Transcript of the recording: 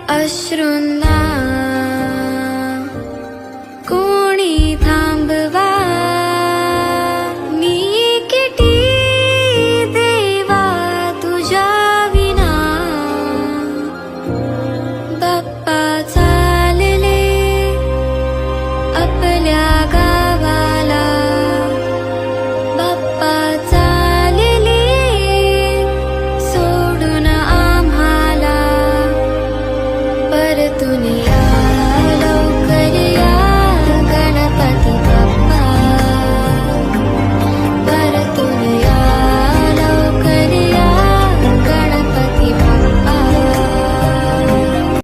अश्रूंना कोणी थांबवा, मी किती देवा तुझ्या विना. बाप्पा चालले आपल्या गावाला, बाप्पा चालले सोडून आम्हाला. परतून